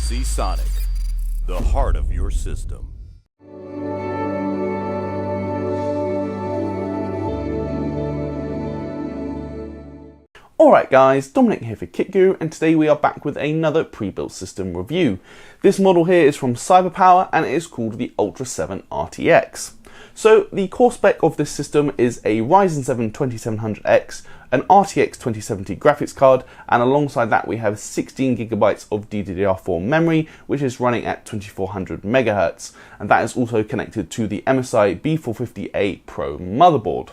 Sonic, the heart of your system. Alright guys, Dominic here for KitGuru, and today we are back with another pre-built system review. This model here is from Cyberpower and it is called the Ultra 7 RTX. So the core spec of this system is a Ryzen 7 2700X, an RTX 2070 graphics card, and alongside that we have 16GB of DDR4 memory, which is running at 2400 MHz, and that is also connected to the MSI B450-A Pro motherboard.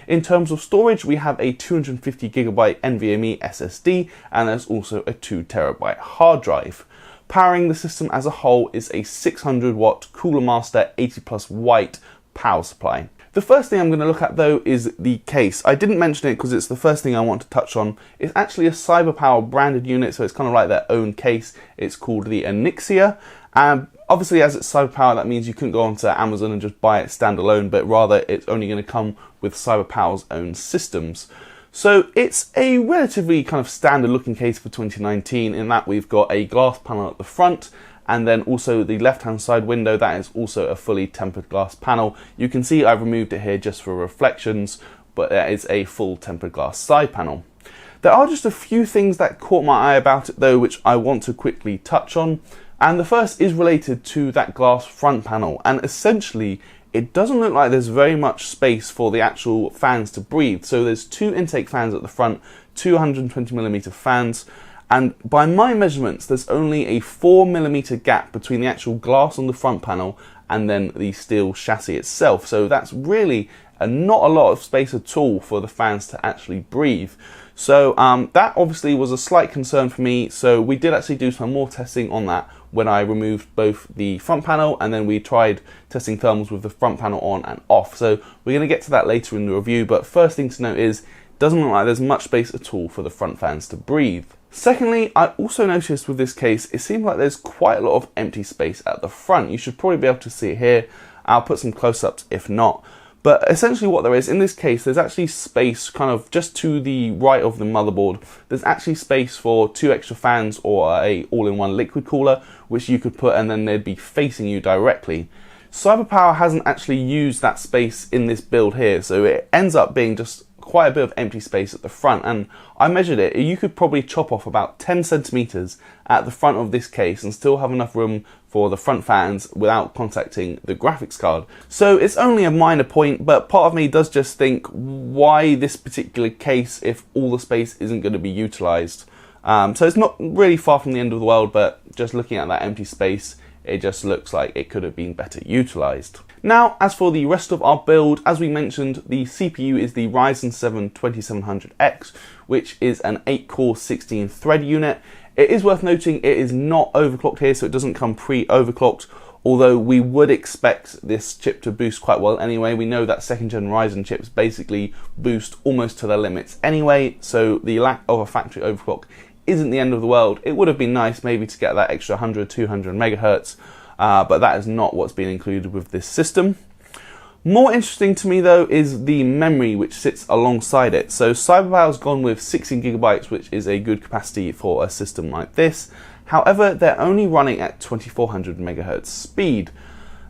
In terms of storage, we have a 250GB NVMe SSD, and there's also a 2TB hard drive. Powering the system as a whole is a 600W Cooler Master 80+ white power supply. The first thing I'm going to look at though is the case. I didn't mention it because it's the first thing I want to touch on. It's actually a Cyberpower branded unit, so it's kind of like their own case. It's called the ONYXIA. Obviously, as it's Cyberpower, that means you couldn't go onto Amazon and just buy it standalone, but rather it's only going to come with Cyberpower's own systems. So it's a relatively kind of standard looking case for 2019 in that we've got a glass panel at the front, and then also the left hand side window, that is also a fully tempered glass panel. You can see I've removed it here just for reflections, but that is a full tempered glass side panel. There are just a few things that caught my eye about it though, which I want to quickly touch on. And the first is related to that glass front panel, and essentially it doesn't look like there's very much space for the actual fans to breathe. So there's two intake fans at the front, 220mm fans, and by my measurements there's only a 4mm gap between the actual glass on the front panel and then the steel chassis itself. So that's really not a lot of space at all for the fans to actually breathe. So that obviously was a slight concern for me, so we did actually do some more testing on that when I removed both the front panel, and then we tried testing thermals with the front panel on and off. So we're going to get to that later in the review, but first thing to note is it doesn't look like there's much space at all for the front fans to breathe. Secondly, I also noticed with this case, it seems like there's quite a lot of empty space at the front. You should probably be able to see it here. I'll put some close-ups if not. But essentially what there is, in this case, there's actually space kind of just to the right of the motherboard. There's actually space for two extra fans or a all-in-one liquid cooler, which you could put and then they'd be facing you directly. Cyberpower hasn't actually used that space in this build here, so it ends up being just quite a bit of empty space at the front, and I measured it. You could probably chop off about 10 centimeters at the front of this case and still have enough room for the front fans without contacting the graphics card. So it's only a minor point, but part of me does just think, why this particular case if all the space isn't going to be utilized? So it's not really far from the end of the world, but just looking at that empty space, it just looks like it could have been better utilized. Now, as for the rest of our build, as we mentioned, the CPU is the Ryzen 7 2700X, which is an 8-core 16-thread unit. It is worth noting it is not overclocked here, so it doesn't come pre-overclocked, although we would expect this chip to boost quite well anyway. We know that second-gen Ryzen chips basically boost almost to their limits anyway, so the lack of a factory overclock isn't the end of the world. It would have been nice maybe to get that extra 100, 200 MHz, but that is not what's been included with this system. More interesting to me though is the memory which sits alongside it. So Cyberpower's gone with 16GB, which is a good capacity for a system like this. However, they're only running at 2400 MHz speed.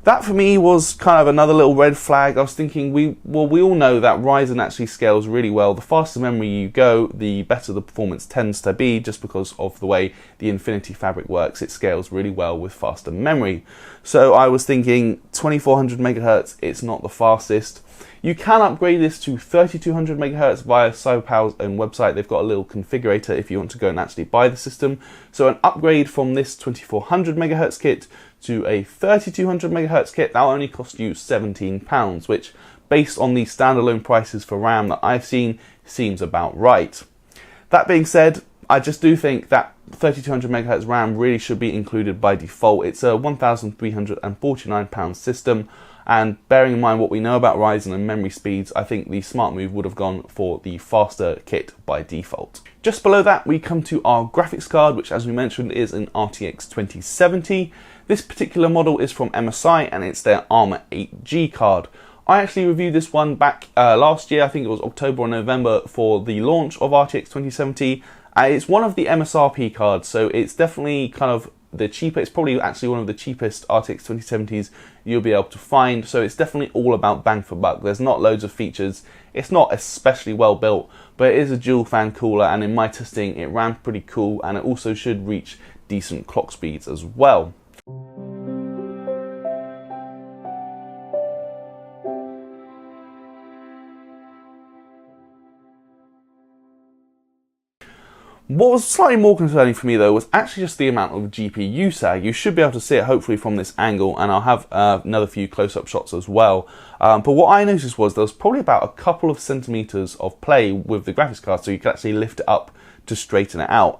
That for me was kind of another little red flag. I was thinking, we all know that Ryzen actually scales really well. The faster memory you go, the better the performance tends to be, just because of the way the Infinity fabric works. It scales really well with faster memory. So I was thinking 2400 MHz, it's not the fastest. You can upgrade this to 3200 MHz via Cyberpower's own website. They've got a little configurator if you want to go and actually buy the system. So an upgrade from this 2400 MHz kit to a 3200 MHz kit, that'll only cost you £17, which based on the standalone prices for RAM that I've seen, seems about right. That being said, I just do think that 3200 MHz RAM really should be included by default. It's a £1,349 system. And bearing in mind what we know about Ryzen and memory speeds, I think the smart move would have gone for the faster kit by default. Just below that, we come to our graphics card, which as we mentioned is an RTX 2070. This particular model is from MSI and it's their Armor 8G card. I actually reviewed this one back last year, I think it was October or November, for the launch of RTX 2070. It's one of the MSRP cards, so it's definitely kind of the cheaper. It's probably actually one of the cheapest RTX 2070s you'll be able to find. So it's definitely all about bang for buck. There's not loads of features. It's not especially well built, but it is a dual fan cooler, and in my testing it ran pretty cool, and it also should reach decent clock speeds as well. What was slightly more concerning for me though was actually just the amount of GPU sag. You should be able to see it hopefully from this angle, and I'll have another few close-up shots as well. But what I noticed was there was probably about a couple of centimeters of play with the graphics card, so you could actually lift it up to straighten it out,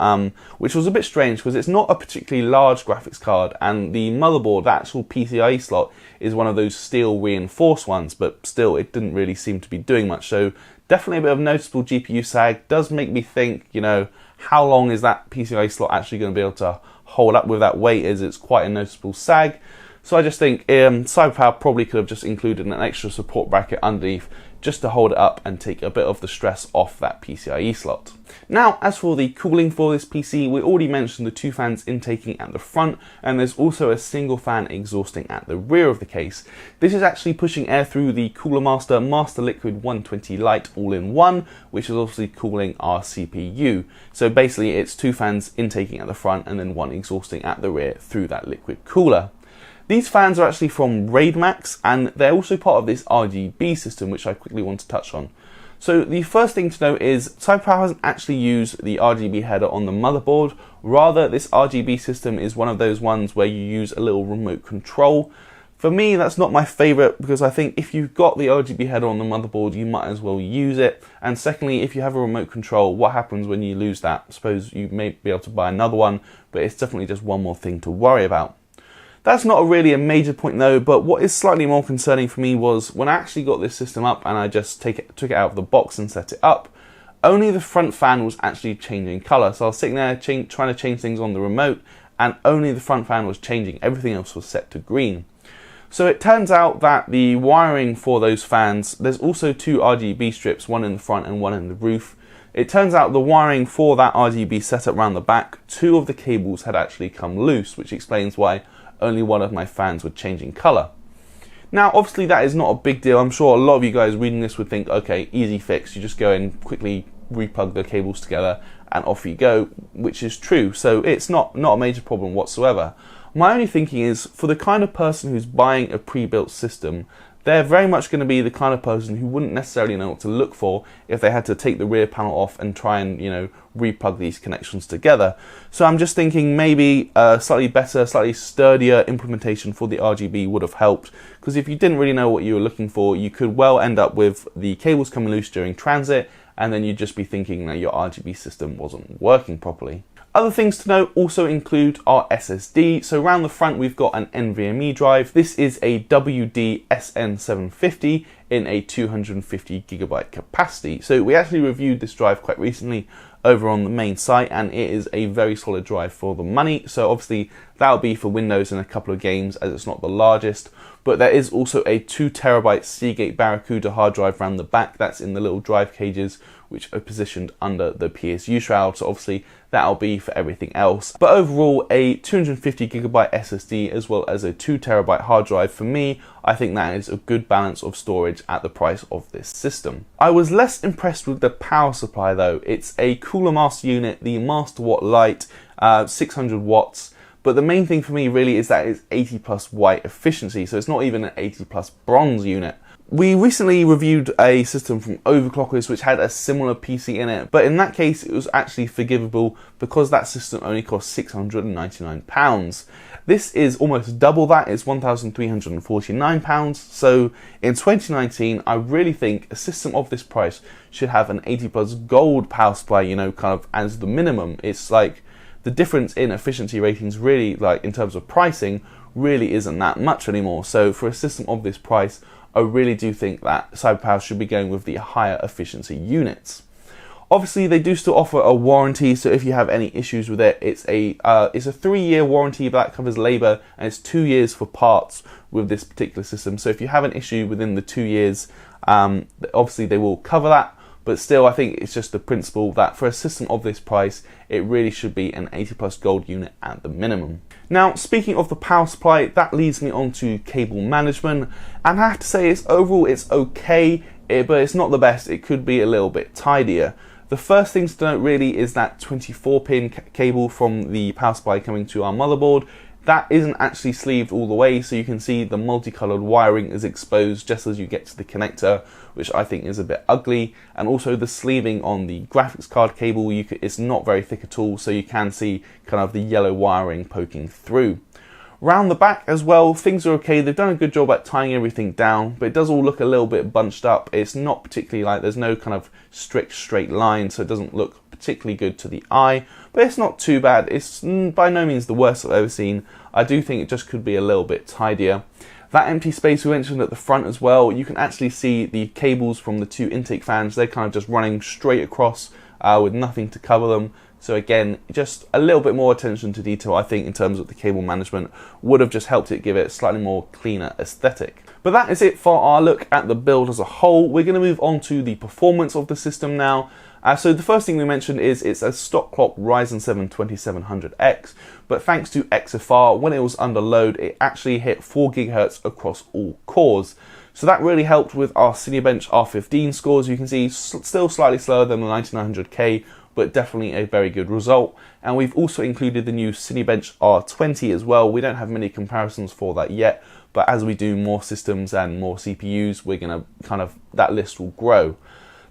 which was a bit strange because it's not a particularly large graphics card, and the motherboard, the actual PCIe slot, is one of those steel reinforced ones, but still it didn't really seem to be doing much. So definitely a bit of noticeable GPU sag. Does make me think, you know, how long is that PCIe slot actually going to be able to hold up with that weight? It's quite a noticeable sag. So I just think Cyberpower probably could have just included an extra support bracket underneath just to hold it up and take a bit of the stress off that PCIe slot. Now, as for the cooling for this PC, we already mentioned the two fans intaking at the front, and there's also a single fan exhausting at the rear of the case. This is actually pushing air through the Cooler Master MasterLiquid 120 Lite all-in-one, which is obviously cooling our CPU. So basically it's two fans intaking at the front and then one exhausting at the rear through that liquid cooler. These fans are actually from RAIDMAX, and they're also part of this RGB system, which I quickly want to touch on. So the first thing to note is Cyberpower hasn't actually used the Rgb header on the motherboard. Rather, this RGB system is one of those ones where you use a little remote control. For me, that's not my favorite, because I think if you've got the Rgb header on the motherboard, you might as well use it. And secondly, if you have a remote control, what happens when you lose that? I suppose you may be able to buy another one, but it's definitely just one more thing to worry about. That's not really a major point though, but what is slightly more concerning for me was when I actually got this system up and I just took it out of the box and set it up, only the front fan was actually changing colour. So I was sitting there trying to change things on the remote, and only the front fan was changing. Everything else was set to green. So it turns out that the wiring for those fans, there's also two RGB strips, one in the front and one in the roof. It turns out the wiring for that RGB setup around the back, two of the cables had actually come loose, which explains why only one of my fans were changing colour. Now obviously that is not a big deal. I'm sure a lot of you guys reading this would think, okay, easy fix, you just go and quickly replug the cables together and off you go, which is true. So it's not a major problem whatsoever. My only thinking is, for the kind of person who's buying a pre-built system, they're very much going to be the kind of person who wouldn't necessarily know what to look for if they had to take the rear panel off and try and, you know, replug these connections together. So I'm just thinking maybe a slightly better, slightly sturdier implementation for the RGB would have helped, because if you didn't really know what you were looking for, you could well end up with the cables coming loose during transit, and then you'd just be thinking that your RGB system wasn't working properly. Other things to note also include our SSD. So around the front we've got an NVMe drive. This is a WD-SN750 in a 250GB capacity. So we actually reviewed this drive quite recently over on the main site, and it is a very solid drive for the money. So obviously that'll be for Windows and a couple of games, as it's not the largest. But there is also a 2TB Seagate Barracuda hard drive around the back. That's in the little drive cages, which are positioned under the PSU shroud. So obviously that'll be for everything else. But overall, a 250GB SSD as well as a 2TB hard drive, for me, I think that is a good balance of storage at the price of this system. I was less impressed with the power supply though. It's a Cooler Master unit, the MasterWatt Lite, 600 watts. But the main thing for me really is that it's 80 plus white efficiency, so it's not even an 80 plus bronze unit. We recently reviewed a system from Overclockers which had a similar PC in it, but in that case it was actually forgivable because that system only cost £699. This is almost double that, it's £1,349, so in 2019 I really think a system of this price should have an 80 plus gold power supply, you know, kind of as the minimum. It's like the difference in efficiency ratings really, like in terms of pricing, really isn't that much anymore. So for a system of this price, I really do think that Cyberpower should be going with the higher efficiency units. Obviously, they do still offer a warranty, so if you have any issues with it, it's a 3-year warranty, but that covers labour, and it's 2 years for parts with this particular system. So if you have an issue within the 2 years, obviously they will cover that. but still I think it's just the principle that for a system of this price, it really should be an 80 plus gold unit at the minimum. Now, speaking of the power supply, that leads me on to cable management, and I have to say overall it's okay, but it's not the best. It could be a little bit tidier. The first thing to note really is that 24-pin cable from the power supply coming to our motherboard. That isn't actually sleeved all the way, so you can see the multicolored wiring is exposed just as you get to the connector, which I think is a bit ugly. And also the sleeving on the graphics card cable, it's not very thick at all, so you can see kind of the yellow wiring poking through. Round the back as well, things are okay. They've done a good job at tying everything down, but it does all look a little bit bunched up. It's not particularly like, there's no kind of strict straight line, so it doesn't look particularly good to the eye, but it's not too bad. It's by no means the worst I've ever seen. I do think it just could be a little bit tidier. That empty space we mentioned at the front as well, you can actually see the cables from the two intake fans. They're kind of just running straight across with nothing to cover them. So again, just a little bit more attention to detail, I think, in terms of the cable management would have just helped it give it a slightly more cleaner aesthetic. But that is it for our look at the build as a whole. We're going to move on to the performance of the system now. So the first thing we mentioned is it's a stock clock Ryzen 7 2700X, but thanks to XFR, when it was under load, it actually hit 4 GHz across all cores. So that really helped with our Cinebench R15 scores. You can see still slightly slower than the 9900K, but definitely a very good result. And we've also included the new Cinebench R20 as well. We don't have many comparisons for that yet, but as we do more systems and more CPUs, we're gonna that list will grow.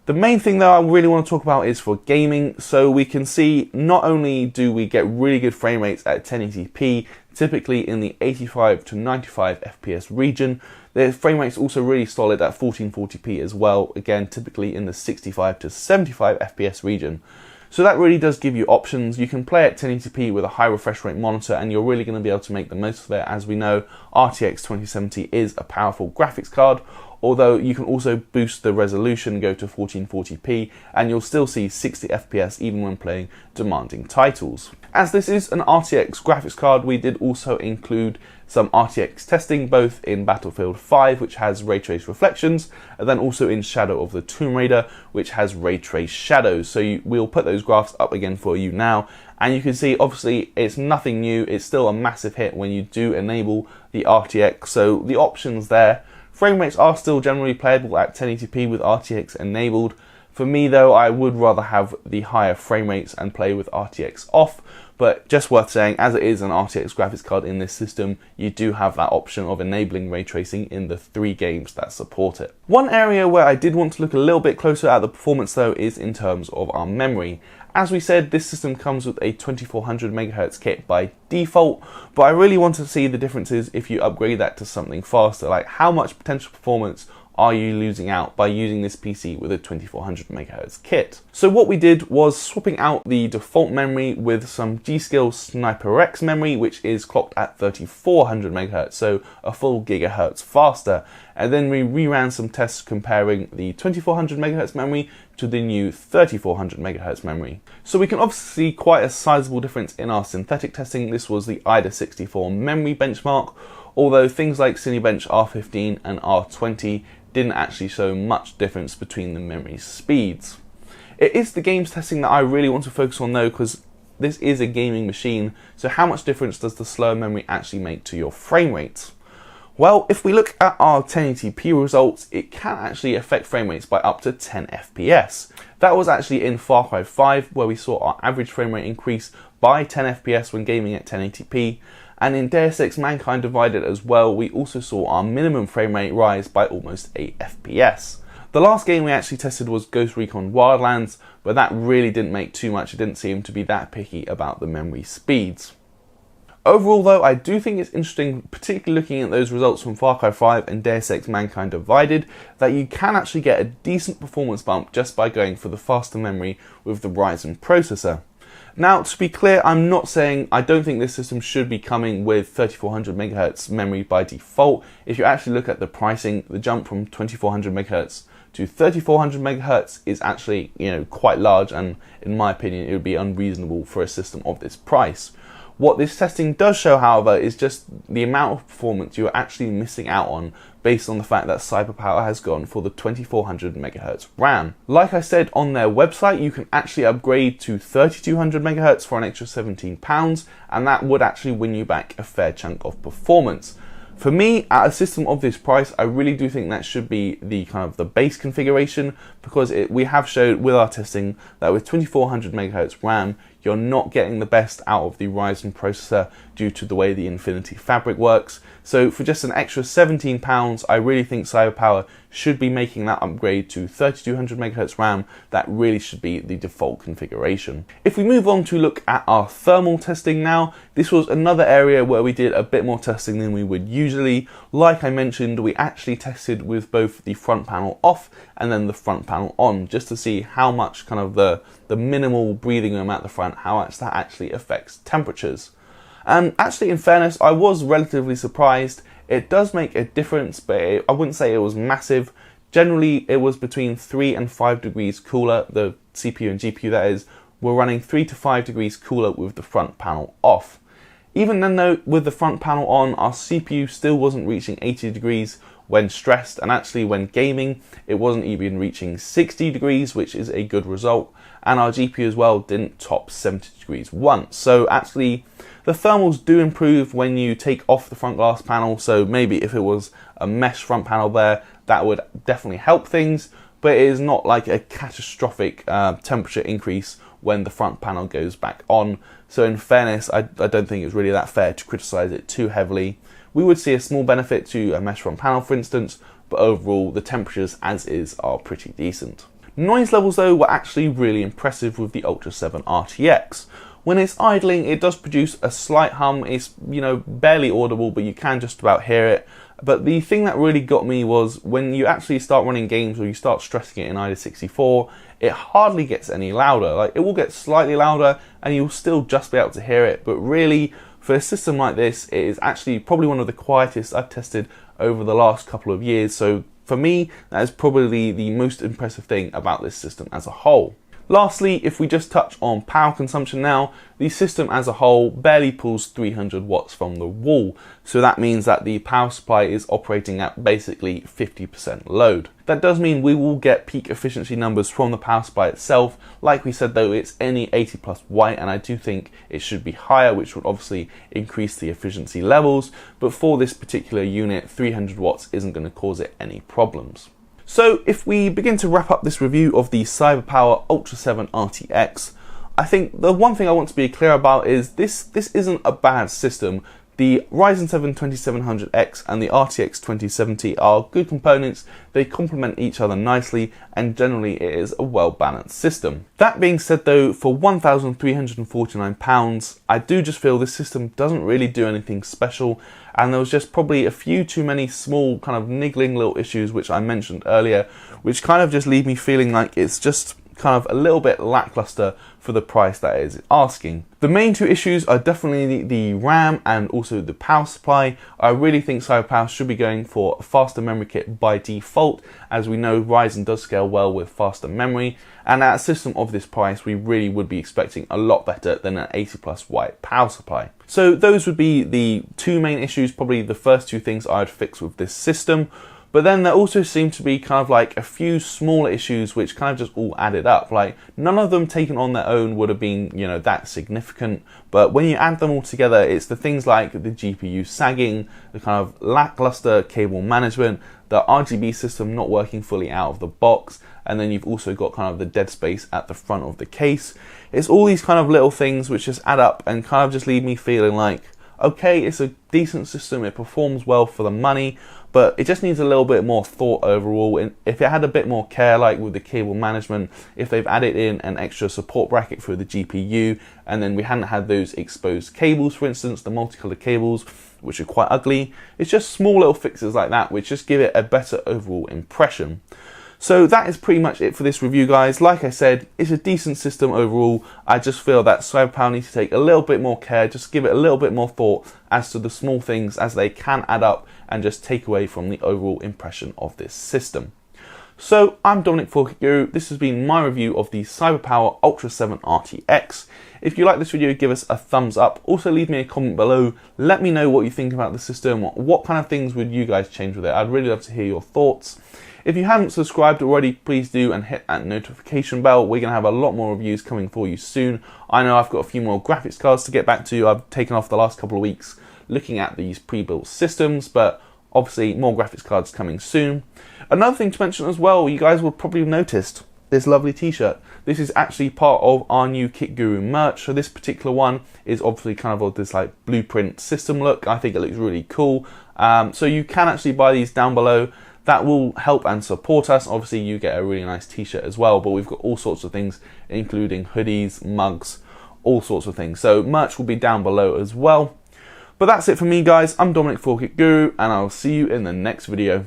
The main thing though I really want to talk about is for gaming. So we can see not only do we get really good frame rates at 1080p, typically in the 85 to 95 FPS region, the frame rate's also really solid at 1440p as well, again typically in the 65 to 75 FPS region. So that really does give you options. You can play at 1080p with a high refresh rate monitor and you're really going to be able to make the most of it. As we know, RTX 2070 is a powerful graphics card, although you can also boost the resolution, go to 1440p, and you'll still see 60 FPS even when playing demanding titles. As this is an RTX graphics card, we did also include some RTX testing, both in Battlefield 5, which has ray trace reflections, and then also in Shadow of the Tomb Raider, which has ray trace shadows. So we'll put those graphs up again for you now, and you can see obviously it's nothing new. It's still a massive hit when you do enable the RTX. So the options there. Frame rates are still generally playable at 1080p with RTX enabled. For me though, I would rather have the higher frame rates and play with RTX off, but just worth saying, as it is an RTX graphics card in this system, you do have that option of enabling ray tracing in the 3 games that support it. One area where I did want to look a little bit closer at the performance though is in terms of our memory. As we said, this system comes with a 2400 MHz kit by default, but I really want to see the differences if you upgrade that to something faster. Like, how much potential performance are you losing out by using this PC with a 2400 MHz kit? So what we did was swapping out the default memory with some G.Skill Sniper X memory, which is clocked at 3400 MHz, so a full gigahertz faster. And then we reran some tests comparing the 2400 MHz memory to the new 3400 MHz memory. So we can obviously see quite a sizable difference in our synthetic testing. This was the IDA64 memory benchmark, although things like Cinebench R15 and R20 didn't actually show much difference between the memory speeds. It is the games testing that I really want to focus on though, because this is a gaming machine, so how much difference does the slower memory actually make to your frame rates? Well, if we look at our 1080p results, it can actually affect frame rates by up to 10 FPS. That was actually in Far Cry 5, where we saw our average frame rate increase by 10 FPS when gaming at 1080p, and in Deus Ex Mankind Divided as well, we also saw our minimum frame rate rise by almost 8 FPS. The last game we actually tested was Ghost Recon Wildlands, but that really didn't make too much. It didn't seem to be that picky about the memory speeds. Overall though, I do think it's interesting, particularly looking at those results from Far Cry 5 and Deus Ex Mankind Divided, that you can actually get a decent performance bump just by going for the faster memory with the Ryzen processor. Now, to be clear, I'm not saying I don't think this system should be coming with 3400 MHz memory by default. If you actually look at the pricing, the jump from 2400 MHz to 3400 MHz is actually, quite large, and in my opinion, it would be unreasonable for a system of this price. What this testing does show, however, is just the amount of performance you're actually missing out on based on the fact that Cyberpower has gone for the 2400 MHz RAM. Like I said, on their website, you can actually upgrade to 3200 MHz for an extra £17, and that would actually win you back a fair chunk of performance. For me, at a system of this price, I really do think that should be the kind of the base configuration, because we have showed with our testing that with 2400 MHz RAM, you're not getting the best out of the Ryzen processor due to the way the Infinity fabric works. So for just an extra £17, I really think Cyberpower should be making that upgrade to 3200 MHz RAM. That really should be the default configuration. If we move on to look at our thermal testing now, this was another area where we did a bit more testing than we would usually. Like I mentioned, we actually tested with both the front panel off and then the front panel on, just to see how much kind of the minimal breathing room at the front, how much that actually affects temperatures. And actually, in fairness, I was relatively surprised. It does make a difference, but I wouldn't say it was massive. Generally, it was between 3 and 5 degrees cooler. The CPU and GPU, that is, were running 3 to 5 degrees cooler with the front panel off. Even then though, with the front panel on, our CPU still wasn't reaching 80 degrees when stressed, and actually when gaming, it wasn't even reaching 60 degrees, which is a good result. And our GPU as well didn't top 70 degrees once. So actually, the thermals do improve when you take off the front glass panel, so maybe if it was a mesh front panel there, that would definitely help things, but it is not like a catastrophic temperature increase when the front panel goes back on. So in fairness, I don't think it's really that fair to criticize it too heavily. We would see a small benefit to a mesh front panel, for instance, but overall the temperatures as is are pretty decent. Noise levels though were actually really impressive with the Ultra 7 RTX. When it's idling, it does produce a slight hum. It's, barely audible, but you can just about hear it. But the thing that really got me was when you actually start running games or you start stressing it in either 64, it hardly gets any louder. Like, it will get slightly louder and you'll still just be able to hear it. But really, for a system like this, it is actually probably one of the quietest I've tested over the last couple of years. So for me, that is probably the most impressive thing about this system as a whole. Lastly, if we just touch on power consumption now, the system as a whole barely pulls 300 watts from the wall. So that means that the power supply is operating at basically 50% load. That does mean we will get peak efficiency numbers from the power supply itself. Like we said though, it's any 80 plus watt, and I do think it should be higher, which would obviously increase the efficiency levels. But for this particular unit, 300 watts isn't going to cause it any problems. So if we begin to wrap up this review of the Cyberpower Ultra 7 RTX, I think the one thing I want to be clear about is this isn't a bad system. The Ryzen 7 2700X and the RTX 2070 are good components, they complement each other nicely, and generally it is a well balanced system. That being said though, for £1,349, I do just feel this system doesn't really do anything special, and there was just probably a few too many small kind of niggling little issues which I mentioned earlier, which kind of just leave me feeling like it's just kind of a little bit lackluster for the price that it is asking. The main two issues are definitely the RAM and also the power supply. I really think Cyberpower should be going for a faster memory kit by default. As we know, Ryzen does scale well with faster memory, and at a system of this price, we really would be expecting a lot better than an 80 plus watt power supply. So those would be the two main issues, probably the first two things I'd fix with this system. But then there also seem to be kind of like a few smaller issues which kind of just all added up. Like, none of them taken on their own would have been, that significant. But when you add them all together, it's the things like the GPU sagging, the kind of lackluster cable management, the RGB system not working fully out of the box, and then you've also got kind of the dead space at the front of the case. It's all these kind of little things which just add up and kind of just leave me feeling like, okay, it's a decent system, it performs well for the money, but it just needs a little bit more thought overall. And if it had a bit more care, like with the cable management, if they've added in an extra support bracket for the GPU, and then we hadn't had those exposed cables, for instance, the multicolored cables, which are quite ugly. It's just small little fixes like that, which just give it a better overall impression. So that is pretty much it for this review, guys. Like I said, it's a decent system overall. I just feel that Cyberpower needs to take a little bit more care, just give it a little bit more thought as to the small things, as they can add up and just take away from the overall impression of this system. So I'm Dominic 4K Guru. This has been my review of the Cyberpower Ultra 7 RTX. If you like this video, give us a thumbs up. Also leave me a comment below. Let me know what you think about the system. What kind of things would you guys change with it? I'd really love to hear your thoughts. If you haven't subscribed already, please do and hit that notification bell. We're going to have a lot more reviews coming for you soon. I know I've got a few more graphics cards to get back to. I've taken off the last couple of weeks looking at these pre-built systems, but obviously more graphics cards coming soon. Another thing to mention as well, you guys will probably have noticed this lovely t-shirt. This is actually part of our new Kit Guru merch. So this particular one is obviously kind of this like blueprint system look. I think it looks really cool. So you can actually buy these down below. That will help and support us. Obviously you get a really nice t-shirt as well, but we've got all sorts of things, including hoodies, mugs, all sorts of things. So merch will be down below as well. But that's it for me, guys. I'm Dominic 4K Guru, and I'll see you in the next video.